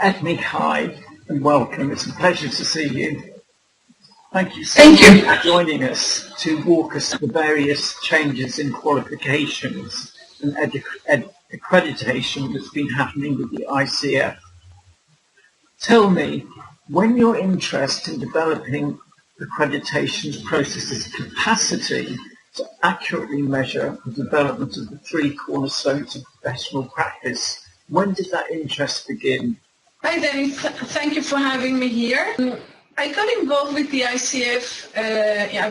Edmig, hi, and welcome. It's a pleasure to see you. Thank you so much for joining us to walk us through the various changes in qualifications and accreditation that's been happening with the ICF. Tell me, when your interest in developing accreditation processes capacity to accurately measure the development of the three cornerstones of professional practice, when did that interest begin? Hi Dennis, thank you for having me here. I got involved with the ICF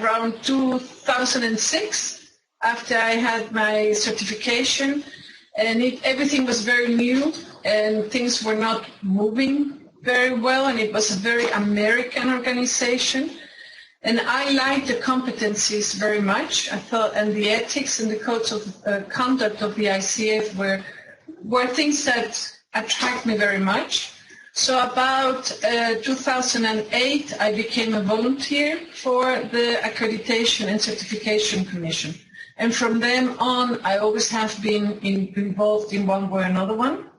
around 2006 after I had my certification, and everything was very new and things were not moving very well, and it was a very American organization. And I liked the competencies very much. I thought, and the ethics and the codes of conduct of the ICF were things that attract me very much. So about 2008, I became a volunteer for the Accreditation and Certification Commission. And from then on, I always have been involved in one way or another one,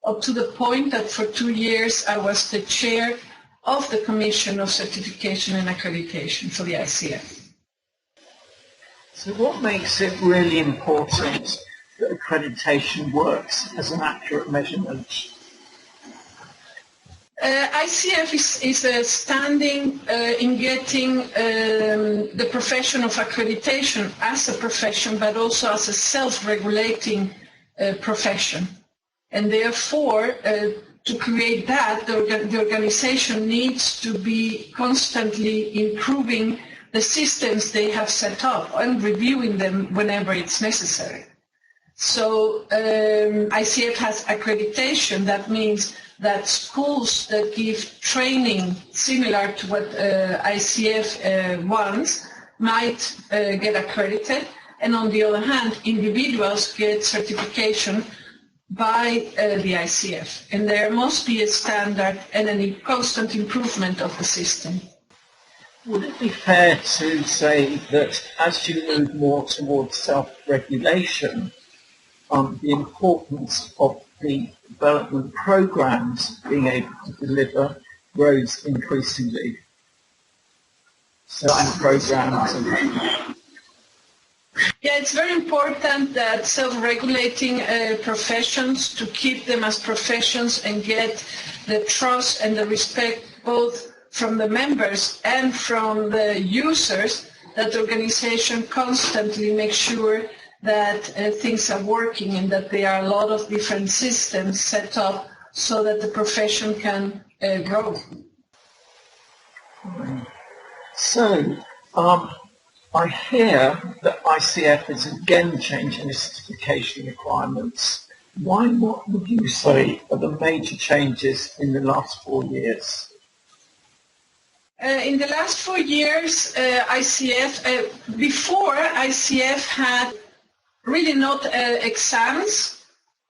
up to the point that for 2 years, I was the chair of the Commission of Certification and Accreditation for the ICF. So what makes it really important that accreditation works as an accurate measurement? ICF is standing in getting the profession of accreditation as a profession, but also as a self-regulating profession. And therefore, to create that, the organization needs to be constantly improving the systems they have set up and reviewing them whenever it's necessary. So ICF has accreditation. That means that schools that give training similar to what ICF wants might get accredited, and on the other hand, individuals get certification by the ICF, and there must be a standard and a constant improvement of the system. Would it be fair to say that as you move more towards self-regulation, the importance of the development programs being able to deliver grows increasingly? So, and programs. Yeah, it's very important that self-regulating professions, to keep them as professions and get the trust and the respect both from the members and from the users, that the organization constantly makes sure that things are working and that there are a lot of different systems set up so that the profession can grow. So, I hear that ICF is again changing the certification requirements. What would you say are the major changes in the last 4 years? In the last 4 years, ICF, before ICF had really not exams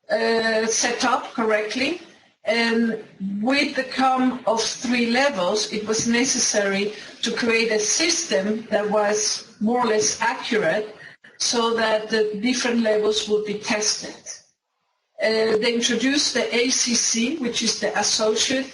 set up correctly, and with the come of 3 levels, it was necessary to create a system that was more or less accurate so that the different levels would be tested. They introduced the ACC, which is the associate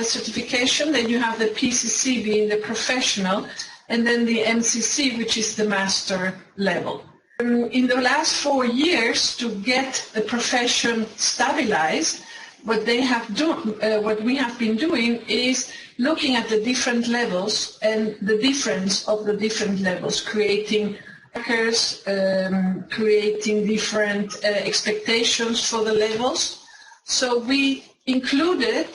certification, then you have the PCC being the professional, and then the MCC, which is the master level. In the last 4 years, to get the profession stabilized, what we have been doing is looking at the different levels and the difference of the different levels, creating markers, creating different expectations for the levels. So we included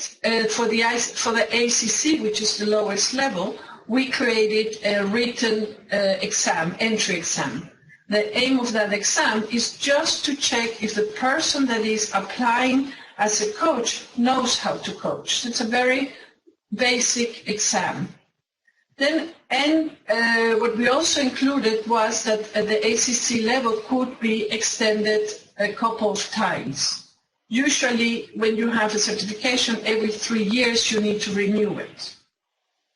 for the ACC, which is the lowest level, we created a written exam, entry exam. The aim of that exam is just to check if the person that is applying as a coach knows how to coach. It's a very basic exam. Then, what we also included was that the ACC level could be extended a couple of times. Usually, when you have a certification, every 3 years you need to renew it.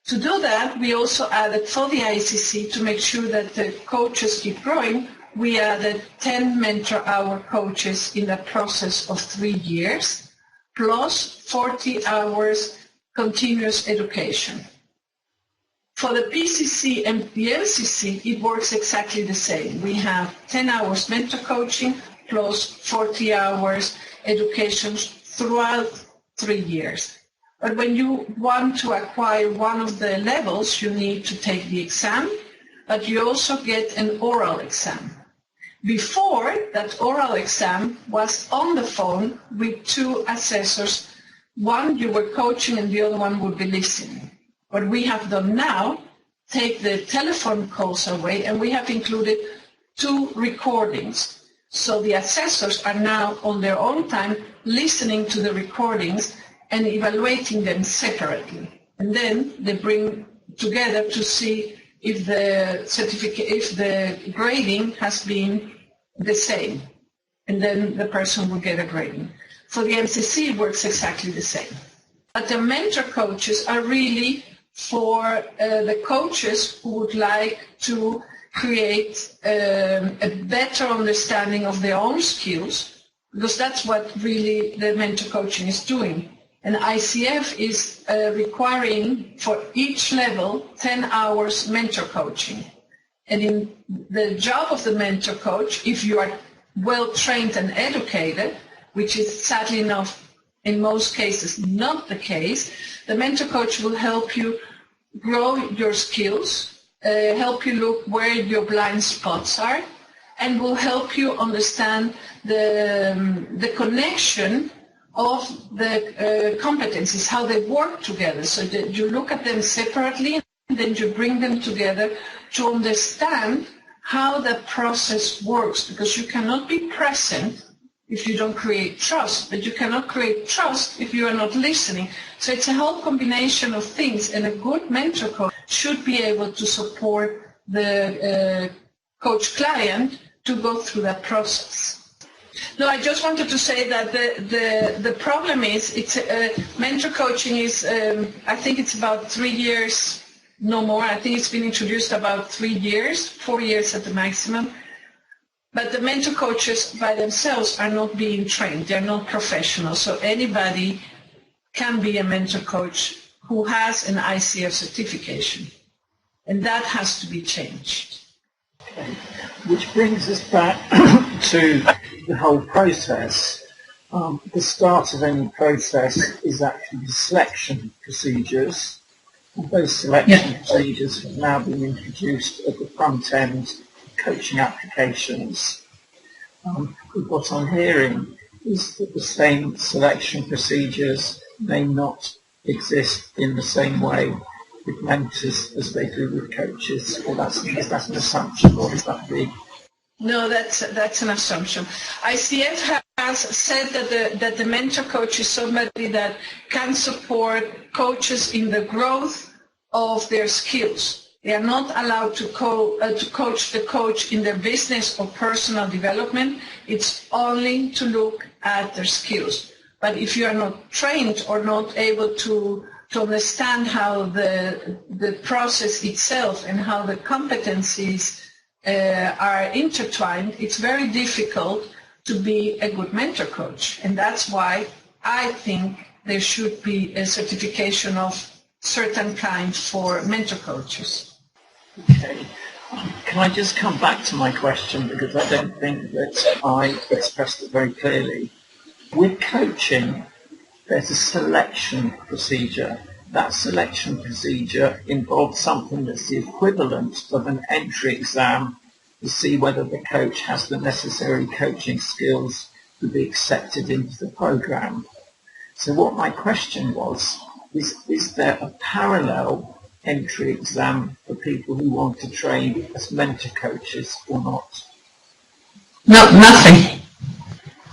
To do that, we also added for the ICC, to make sure that the coaches keep growing, we added 10 mentor-hour coaches in the process of 3 years. plus 40 hours continuous education. For the PCC and the MCC, it works exactly the same. We have 10 hours mentor coaching plus 40 hours education throughout 3 years. But when you want to acquire one of the levels, you need to take the exam, but you also get an oral exam. Before, that oral exam was on the phone with 2 assessors. One you were coaching and the other one would be listening. What we have done now, take the telephone calls away, and we have included 2 recordings. So the assessors are now on their own time listening to the recordings and evaluating them separately. And then they bring together to see if the certificate, if the grading has been the same. And then the person will get a grading. For the MCC, it works exactly the same. But the mentor coaches are really for the coaches who would like to create a better understanding of their own skills, because that's what really the mentor coaching is doing. And ICF is requiring for each level 10 hours mentor coaching. And in the job of the mentor coach, if you are well trained and educated, which is sadly enough in most cases not the case, the mentor coach will help you grow your skills, help you look where your blind spots are, and will help you understand the connection of the competencies, how they work together, so that you look at them separately and then you bring them together to understand how the process works, because you cannot be present if you don't create trust, but you cannot create trust if you are not listening. So it's a whole combination of things, and a good mentor coach should be able to support the coach client to go through that process. No, I just wanted to say that the problem is mentor coaching is, I think it's about 3 years, no more. I think it's been introduced about 3 years, 4 years at the maximum. But the mentor coaches by themselves are not being trained. They're not professional. So anybody can be a mentor coach who has an ICF certification. And that has to be changed. Okay. Which brings us back to the whole process. The start of any process is actually the selection procedures. And those selection procedures have now been introduced at the front end coaching applications. What I'm hearing is that the same selection procedures may not exist in the same way with mentors as they do with coaches. Or that's an assumption, or is that big? No, that's an assumption. ICF has said that the mentor coach is somebody that can support coaches in the growth of their skills. They are not allowed to coach the coach in their business or personal development. It's only to look at their skills. But if you are not trained or not able to understand how the process itself and how the competencies are intertwined, it's very difficult to be a good mentor coach. And that's why I think there should be a certification of certain kind for mentor coaches. Okay. Can I just come back to my question, because I don't think that I expressed it very clearly. With coaching, there's a selection procedure. That selection procedure involves something that's the equivalent of an entry exam to see whether the coach has the necessary coaching skills to be accepted into the program. So what my question was, is there a parallel entry exam for people who want to train as mentor coaches or not? No, nothing.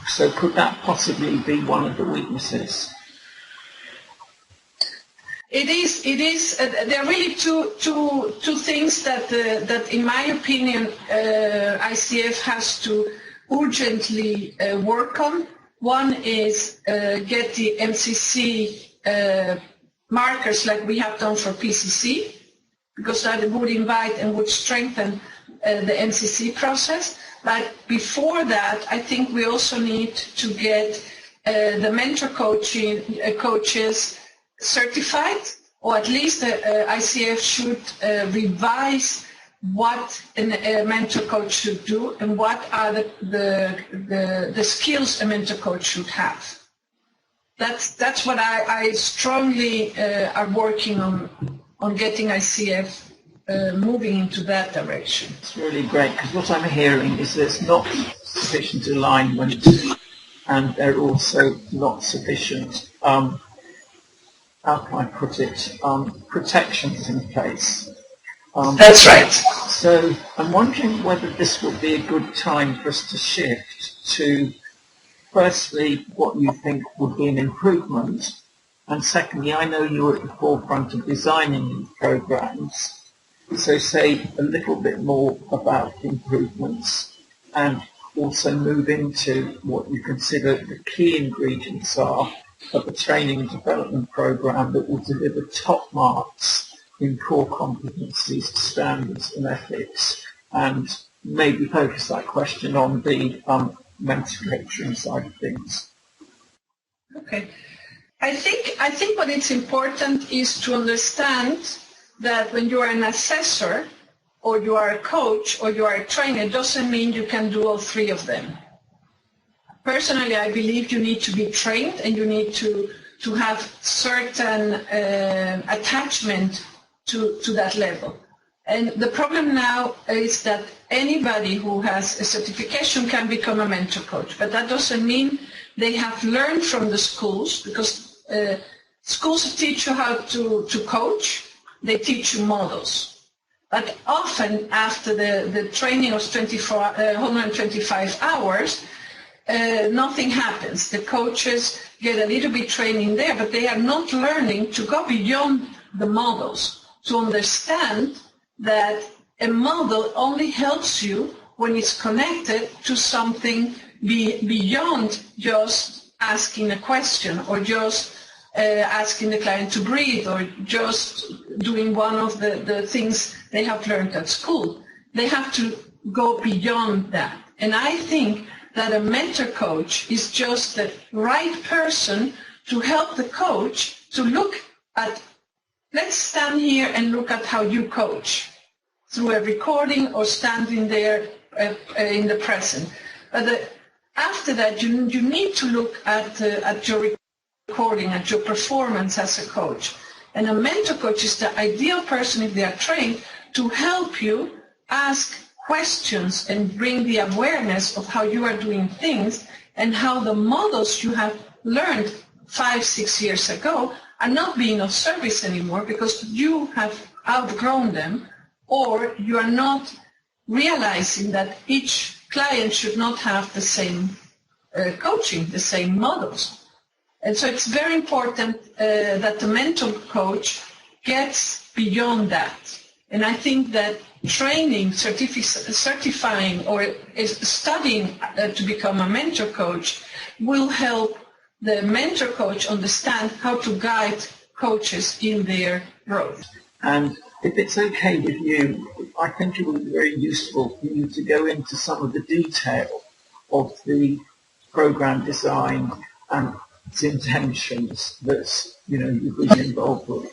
So could that possibly be one of the weaknesses? It is. There are really two things that in my opinion, ICF has to urgently work on. One is get the MCC markers like we have done for PCC, because that would invite and would strengthen the MCC process. But before that, I think we also need to get the mentor coaches certified, or at least ICF should revise what a mentor coach should do and what are the skills a mentor coach should have. That's what I strongly are working on getting ICF moving into that direction. It's really great, because what I'm hearing is there's not sufficient alignment, and there are also not sufficient, how can I put it, protections in place. That's right. So I'm wondering whether this would be a good time for us to shift to, firstly, what you think would be an improvement, and secondly, I know you're at the forefront of designing these programs, so say a little bit more about improvements, and also move into what you consider the key ingredients are of a training and development program that will deliver top marks in core competencies, standards and ethics, and maybe focus that question on the mentor coaching side of things. Okay. I think what is important is to understand that when you are an assessor, or you are a coach, or you are a trainer, it doesn't mean you can do all three of them. Personally, I believe you need to be trained and you need to have certain attachment to that level. And the problem now is that anybody who has a certification can become a mentor coach, but that doesn't mean they have learned from the schools, because schools teach you how to coach, they teach you models. But often after the training of 125 hours, nothing happens. The coaches get a little bit training there, but they are not learning to go beyond the models, to understand that a model only helps you when it's connected to something beyond just asking a question, or just asking the client to breathe, or just doing one of the things they have learned at school. They have to go beyond that. And I think that a mentor coach is just the right person to help the coach to look at, let's stand here and look at how you coach through a recording or standing there in the present. But after that, you need to look at your recording, at your performance as a coach. And a mentor coach is the ideal person, if they are trained, to help you ask questions and bring the awareness of how you are doing things, and how the models you have learned 5-6 years ago are not being of service anymore because you have outgrown them, or you are not realizing that each client should not have the same coaching, the same models. And so it's very important that the mentor coach gets beyond that. And I think that training, certifying, or studying to become a mentor coach will help the mentor coach understand how to guide coaches in their growth. And if it's okay with you, I think it would be very useful for you to go into some of the detail of the program design and its intentions that you've been involved with.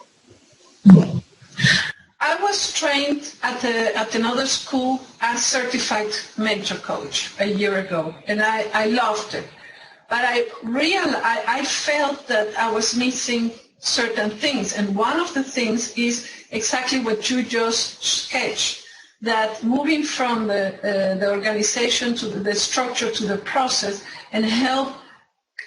I was trained at another school as certified mentor coach a year ago, and I loved it. But I felt that I was missing certain things, and one of the things is exactly what you just sketched, that moving from the organization to the structure to the process, and help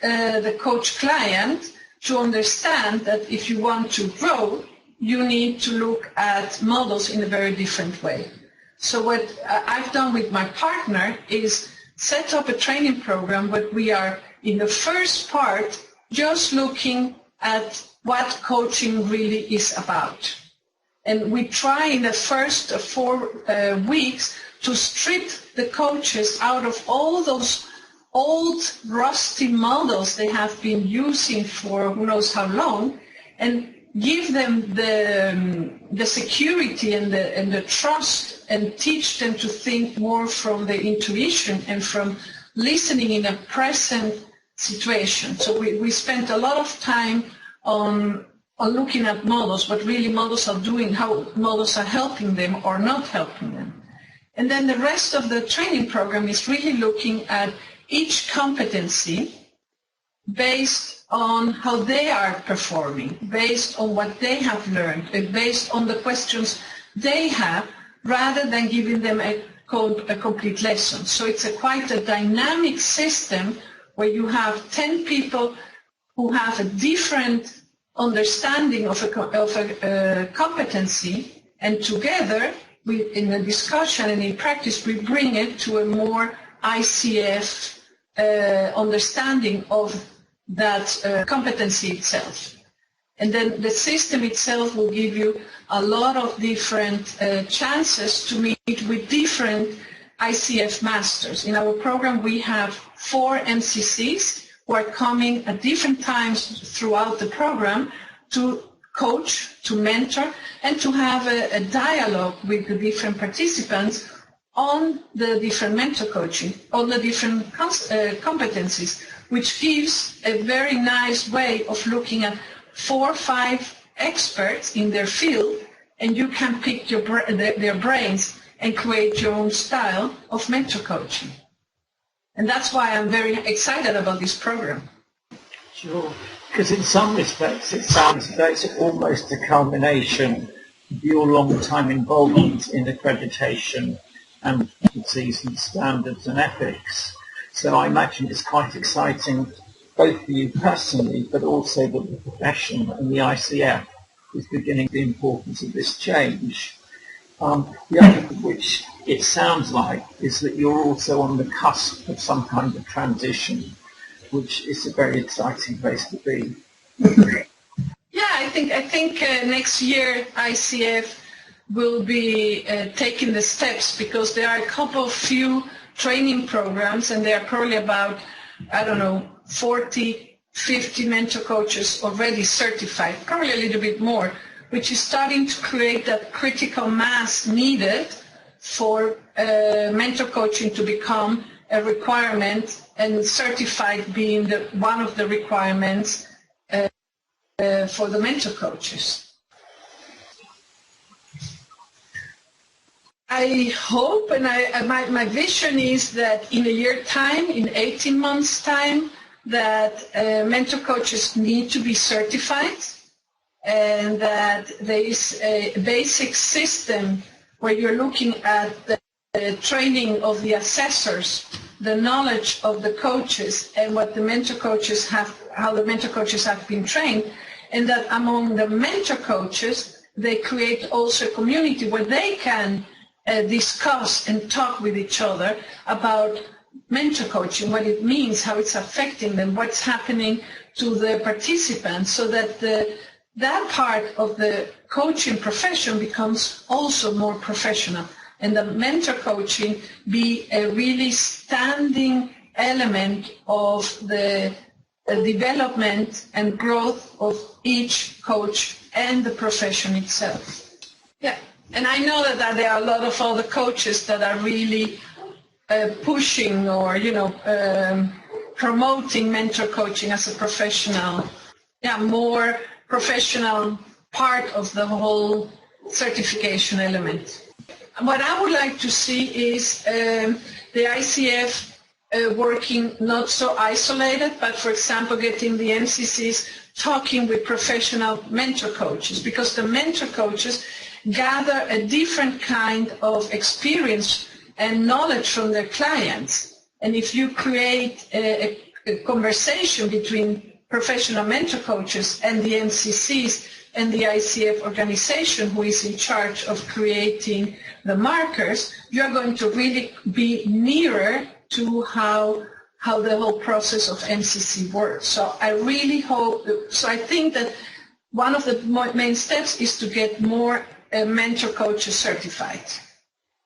the coach client to understand that if you want to grow, you need to look at models in a very different way. So what I've done with my partner is set up a training program, but we are in the first part just looking at what coaching really is about. And we try in the first 4 weeks to strip the coaches out of all those old rusty models they have been using for who knows how long, and give them the security and the trust, and teach them to think more from the intuition and from listening in a present situation. So we spent a lot of time on looking at models, what really models are doing, how models are helping them or not helping them. And then the rest of the training program is really looking at each competency based on how they are performing, based on what they have learned, based on the questions they have, rather than giving them a complete lesson. So it's quite a dynamic system where you have 10 people who have a different understanding of a competency, and together, in a discussion and in practice, we bring it to a more ICF understanding of that competency itself. And then the system itself will give you a lot of different chances to meet with different ICF masters. In our program, we have 4 MCCs who are coming at different times throughout the program to coach, to mentor, and to have a dialogue with the different participants on the different mentor coaching, on the different competencies, which gives a very nice way of looking at 4 or 5 experts in their field, and you can pick their brains and create your own style of mentor coaching. And that's why I'm very excited about this program. Sure, because in some respects it sounds that it's almost a culmination of your long-time involvement in accreditation and season standards and ethics. So I imagine it's quite exciting both for you personally, but also that the profession and the ICF is beginning the importance of this change. The other thing which it sounds like is that you're also on the cusp of some kind of transition, which is a very exciting place to be. Yeah, I think next year ICF will be taking the steps, because there are a couple of few training programs, and there are probably about, 40, 50 mentor coaches already certified, probably a little bit more, which is starting to create that critical mass needed for mentor coaching to become a requirement, and certified being one of the requirements for the mentor coaches. I hope, and my vision is that in a year's time, in 18 months' time, that mentor coaches need to be certified, and that there is a basic system where you're looking at the training of the assessors, the knowledge of the coaches, and what the mentor coaches have, how the mentor coaches have been trained, and that among the mentor coaches, they create also a community where they can discuss and talk with each other about mentor coaching, what it means, how it's affecting them, what's happening to the participants, so that that part of the coaching profession becomes also more professional, and the mentor coaching be a really standing element of the development and growth of each coach and the profession itself. Yeah. And I know that there are a lot of other coaches that are really pushing or, promoting mentor coaching as a professional, more professional part of the whole certification element. What I would like to see is the ICF working not so isolated, but for example, getting the MCCs talking with professional mentor coaches, because the mentor coaches gather a different kind of experience and knowledge from their clients. And if you create a conversation between professional mentor coaches and the MCCs and the ICF organization, who is in charge of creating the markers, you're going to really be nearer to how the whole process of MCC works. So I really hope, I think that one of the main steps is to get more mentor coaches certified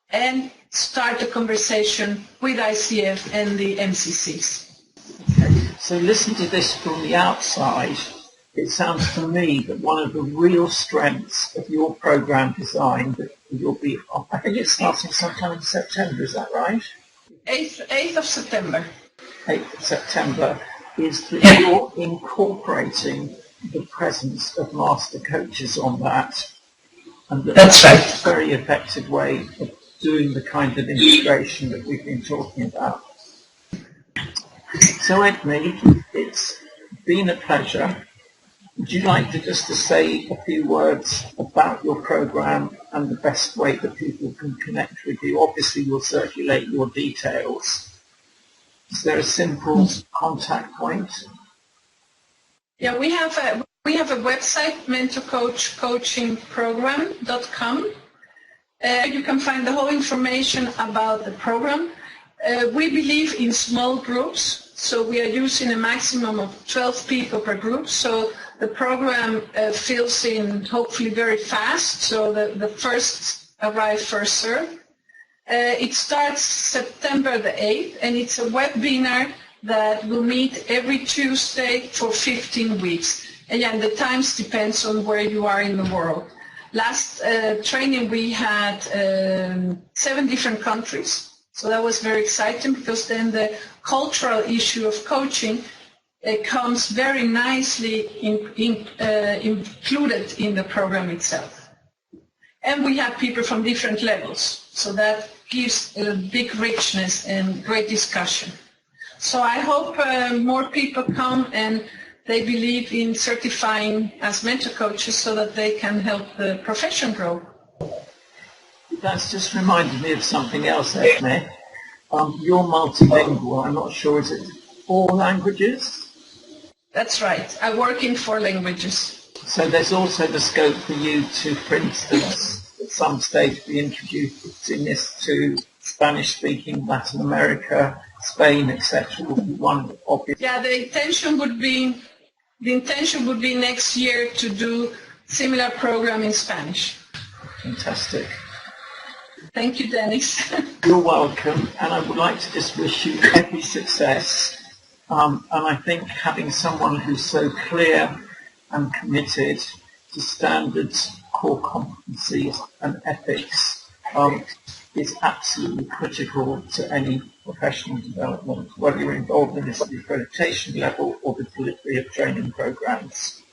and start a conversation with ICF and the MCCs. Okay. So listen to this from the outside. It sounds to me that one of the real strengths of your program design that you'll be, I think it's starting sometime in September, is that right? 8th of September. 8th of September. is that you're incorporating the presence of master coaches on that, and that's a very effective way of doing the kind of integration that we've been talking about. So Edme, it's been a pleasure. Would you like to just to say a few words about your program and the best way that people can connect with you? Obviously, you'll circulate your details. Is there a simple contact point? Yeah, we have a website, mentorcoachingprogram.com. You can find the whole information about the program. We believe in small groups, so we are using a maximum of 12 people per group. So the program fills in hopefully very fast. So the first arrive, first serve. It starts September the 8th, and it's a webinar that will meet every Tuesday for 15 weeks. Again, the times depends on where you are in the world. Last training we had 7 different countries, so that was very exciting because then the cultural issue of coaching comes very nicely included in the program itself. And we have people from different levels, so that gives a big richness and great discussion. So I hope more people come and they believe in certifying as mentor coaches so that they can help the profession grow. That's just reminded me of something else, Edme. You're multilingual. I'm not sure, is it 4 languages? That's right. I work in 4 languages. So there's also the scope for you to, for instance, at some stage be introducing this to Spanish-speaking Latin America, Spain, etc. would be one obvious. Yeah, the intention would be next year to do similar program in Spanish. Fantastic. Thank you, Dennis. You're welcome, and I would like to just wish you every success. And I think having someone who's so clear and committed to standards, core competencies and ethics is absolutely critical to any professional development, whether you're involved in this at the accreditation level or the delivery of training programs.